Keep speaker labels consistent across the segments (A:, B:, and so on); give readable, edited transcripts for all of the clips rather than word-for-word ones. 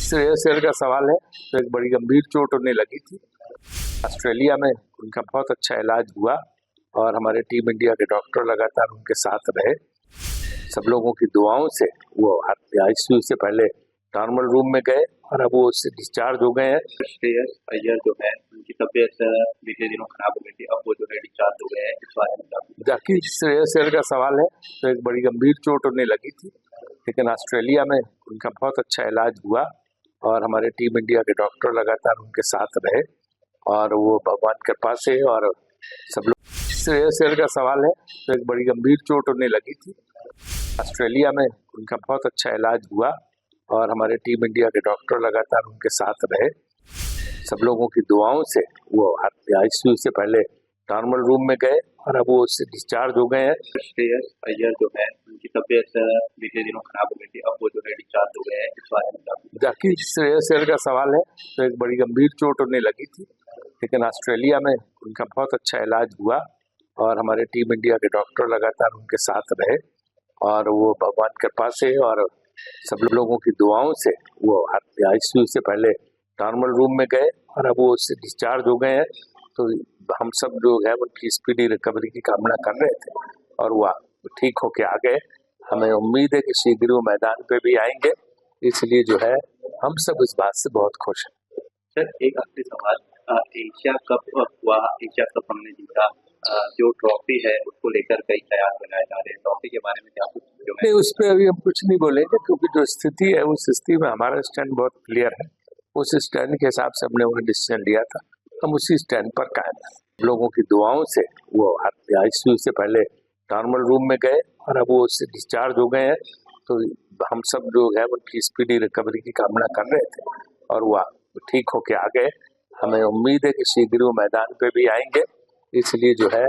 A: श्रेयस अय्यर का सवाल है तो एक बड़ी गंभीर चोट उन्हें लगी थी। ऑस्ट्रेलिया में उनका बहुत अच्छा इलाज हुआ और हमारे टीम इंडिया के डॉक्टर लगातार उनके साथ रहे। सब लोगों की दुआओं से वो आईसीयू से पहले नॉर्मल रूम में गए और अब वो उससे डिस्चार्ज हो गए हैं।
B: श्रेयस अय्यर जो है उनकी तबीयत बीते दिनों खराब हो गई थी, अब वो जो है डिस्चार्ज हो गए हैं। इस बारे में
A: बाकी श्रेयस अय्यर का सवाल है तो एक बड़ी गंभीर चोट उन्हें लगी थी, लेकिन ऑस्ट्रेलिया में उनका बहुत अच्छा इलाज हुआ और हमारे टीम इंडिया के डॉक्टर लगातार उनके साथ रहे और वो भगवान की कृपा से और सब लोग। श्रेयस अय्यर का सवाल है तो एक बड़ी गंभीर चोट उन्हें लगी थी। ऑस्ट्रेलिया में उनका बहुत अच्छा इलाज हुआ और हमारे टीम इंडिया के डॉक्टर लगातार उनके साथ रहे। सब लोगों की दुआओं से वो आईसीयू से पहले नॉर्मल रूम में गए और अब वो उससे डिस्चार्ज हो गए हैं।
B: श्रेयस अय्यर जो है उनकी तबीयत बीते दिनों खराब हो गई थी, अब वो जो है डिस्चार्ज हो गए हैं। इस बारे में
A: बाकी श्रेयस अय्यर का सवाल है तो एक बड़ी गंभीर चोट उन्हें लगी थी, लेकिन ऑस्ट्रेलिया में उनका बहुत अच्छा इलाज हुआ और हमारे टीम इंडिया के डॉक्टर लगातार उनके साथ रहे और वो भगवान की कृपा से और सब लोगों की दुआओं से वो आईसीयू से पहले नॉर्मल रूम में गए और अब वो उससे डिस्चार्ज हो गए हैं। तो हम सब लोग हैं उनकी स्पीडी रिकवरी की कामना कर रहे थे और वो ठीक होके आ गए। हमें उम्मीद है कि शीघ्र वो मैदान पे भी आएंगे, इसलिए जो है हम सब इस बात से बहुत खुश हैं।
B: सर, एक आखिरी सवाल, एशिया कप हुआ, एशिया कप हमने जीता, जो ट्रॉफी है उसको लेकर कई कयास बनाए जा रहे हैं, ट्रॉफी के बारे में क्या कुछ
A: नहीं, उस पर अभी हम कुछ नहीं बोलेंगे क्योंकि जो स्थिति है उस स्थिति में हमारा स्टैंड बहुत क्लियर है। उस स्टैंड के हिसाब से हमने वह डिसीजन लिया था, हम उसी स्टैंड पर कायम हैं। लोगों की दुआओं से वो आईसीयू से पहले नॉर्मल रूम में गए और अब वो उससे डिस्चार्ज हो गए हैं। तो हम सब लोग हैं उनकी स्पीडी रिकवरी की कामना कर रहे थे और वो ठीक होके आ गए। हमें उम्मीद है कि शीघ्र वो मैदान पे भी आएंगे, इसलिए जो है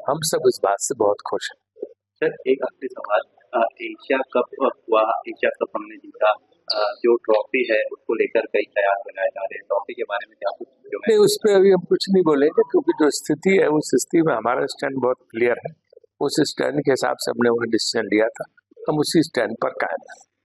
A: हम सब इस बात से बहुत खुश हैं।
B: सर, एक आखिरी सवाल, एशिया कप हुआ, एशिया कप हमने जीता, जो ट्रॉफी है उसको लेकर कई कयास बनाए जा रहे हैं, ट्रॉफी के बारे में क्या कुछ
A: नहीं, उस पर अभी हम कुछ नहीं बोलेंगे क्योंकि जो स्थिति है उस स्थिति में हमारा स्टैंड बहुत क्लियर है। उस स्टैंड के हिसाब से हमने वह डिसीजन लिया था, हम उसी स्टैंड पर कायम हैं।